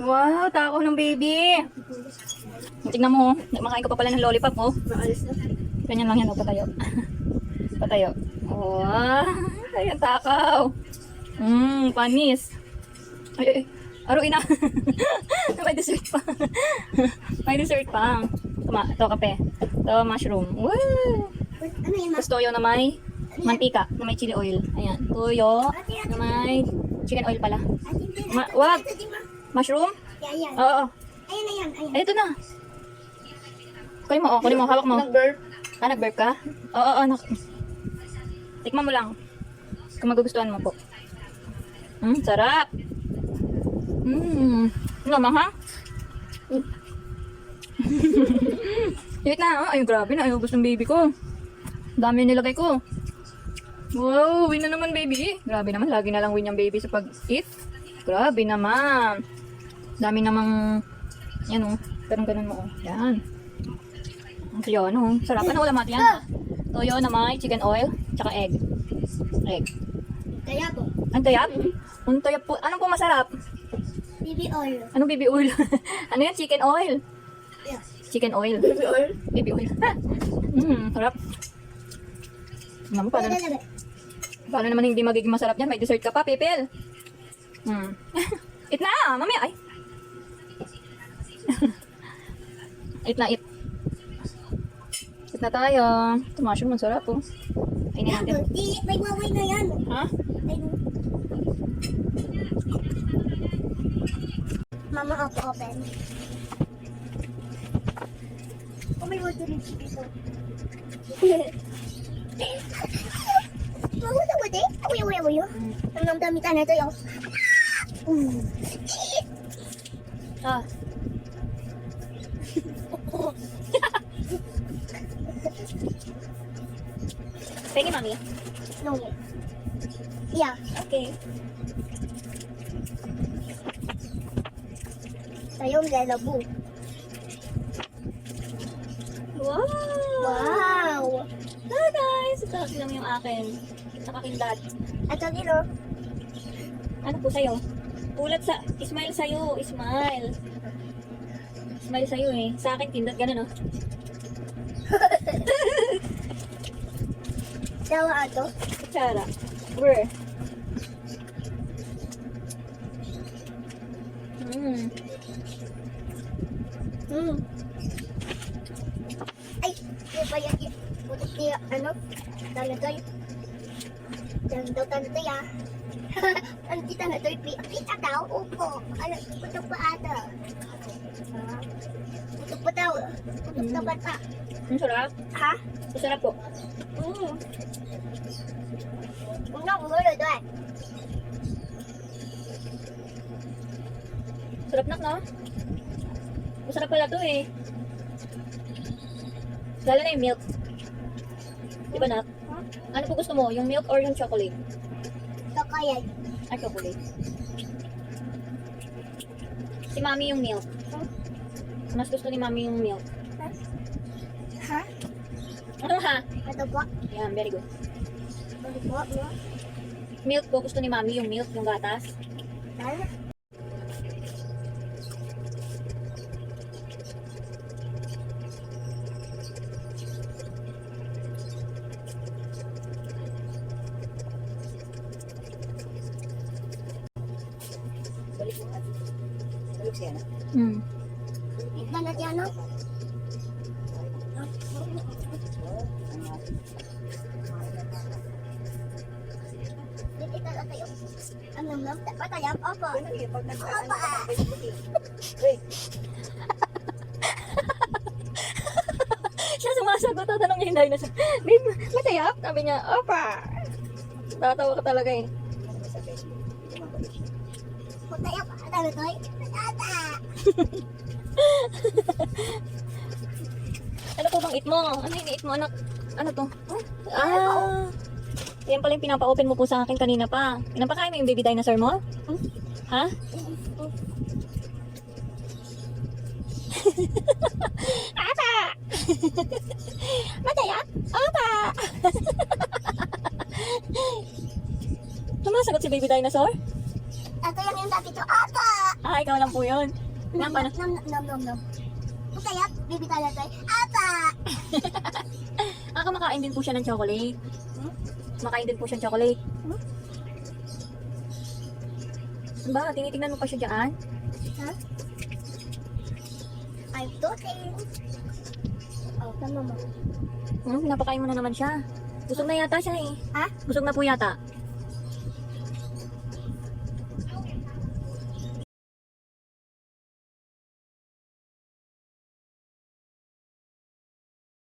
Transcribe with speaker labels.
Speaker 1: Wow, takaw ng baby. Tignan mo, makain ko pa pala ng lollipop, oh. Ganyan lang yan, oh, patayo. Patayo. Wow, ayan takaw. Panis. Ay, aruin na. May dessert pa. May dessert pa. Ito kape. Ito mushroom. Wow.
Speaker 2: Ano yun,
Speaker 1: Tapos toyo na may mantika, na may chili oil. Ayan, toyo na may chicken oil pala. Wag! Mushroom?
Speaker 2: Yan.
Speaker 1: Oo.
Speaker 2: Ayan na yan.
Speaker 1: Ay, ito na. Kunin mo, hawak mo.
Speaker 2: Nag-burp.
Speaker 1: Nag-burp ka? Oo, tikman mo lang. Kung magugustuhan mo po. Sarap. Naman ha? Wait na, ay grabe na, gusto ng baby ko. Dami nilagay ko. Wow, win na naman baby. Grabe naman, lagi na lang win yung baby sa pag-eat. Grabe naman. Dami namang, yan o, ganun mo o. Yan. Toyo, ano, sarap. Ano ulam natin yan? Toyo na may chicken oil, tsaka egg. Egg.
Speaker 2: Kaya po.
Speaker 1: Ang tayap? Ang tayap po. Anong po masarap?
Speaker 2: Baby oil.
Speaker 1: Anong baby oil? Ano yan? Chicken oil.
Speaker 2: Yeah.
Speaker 1: Chicken oil.
Speaker 2: Baby oil?
Speaker 1: Baby oil. Sarap. Tingnan mo, paano naman hindi magiging masarap yan? May dessert ka pa, Pipil. Eat na, mami. Ay. Eat na, eat. Eat na tayo. Ito mushroom, masarap po. Kainin natin.
Speaker 2: May waway na yan.
Speaker 1: Ha?
Speaker 2: Mama, open. Oh, may water rin dito. Bago na wate? Awayo. Ang damitan na ito yung...
Speaker 1: Ah. Pegi, mami.
Speaker 2: No. Yeah.
Speaker 1: Okay.
Speaker 2: Tayong lalabu.
Speaker 1: Wow! Hello guys! Ito lang yung akin. Nakakindat.
Speaker 2: Ito dito.
Speaker 1: Ano po sa'yo? Ulat sa... Smile sa'yo. Smile. Smile sa'yo eh. Sa akin, kindat ganun oh.
Speaker 2: Dawa ato.
Speaker 1: Kutsara. Where?
Speaker 2: Ay, di ba yan? Putik niya, ano? Tanatoy. Tanatoy ah. Ang kita na to'y pita daw. Upo. Ano, putok pa ata. Putok pa daw. Putok na bata.
Speaker 1: Ang sarap.
Speaker 2: Ha?
Speaker 1: Masarap po.
Speaker 2: Una, bulo doon.
Speaker 1: Sarap no? Masarap pala to eh. Lalo na yung milk. Di ba nak? Ano po gusto mo? Yung milk or yung chocolate?
Speaker 2: So, kaya.
Speaker 1: Ay, chocolate. Si mami yung milk. Mas gusto ni mami yung milk.
Speaker 2: Ha?
Speaker 1: Ano ha?
Speaker 2: Ito po.
Speaker 1: Yan, very good.
Speaker 2: Ito po, no?
Speaker 1: Milk po, gusto ni mami yung milk, yung gatas.
Speaker 2: Ano?
Speaker 1: Balik siya na?
Speaker 2: Ito na siya, no? Dito na tayo. Ano lang? Patayap? Opo. Opo.
Speaker 1: Siya sumasagot, tatanong niya yung dinosaur. Babe, matayap? Sabi niya, opa. Tatawa ka talaga eh.
Speaker 2: Patayap. Ano to? Tata.
Speaker 1: Ano po bang eat mo? Ano yung eat mo, anak? Ano to? Yan pala yung pinapa-open mo po sa akin kanina pa. Pinapakain mo yung baby dinosaur mo? Ha? Apa! Mataya? Apa! Sumasagot si baby dinosaur?
Speaker 2: Ito yung dati to. Ata.
Speaker 1: Ah,
Speaker 3: ikaw lang po yun. Nga pa na.
Speaker 2: Nom. Kaya, baby tayo tayo. Apa!
Speaker 3: Kumakain din po siya ng chocolate. Kumakain din po siya ng chocolate. Ano ba? Tinitingnan mo pa siya dyan?
Speaker 2: Ha? I'm talking. Oh, mama.
Speaker 3: Pinapakain mo na naman siya. Busog na yata siya eh.
Speaker 2: Ha?
Speaker 3: Busog na po yata.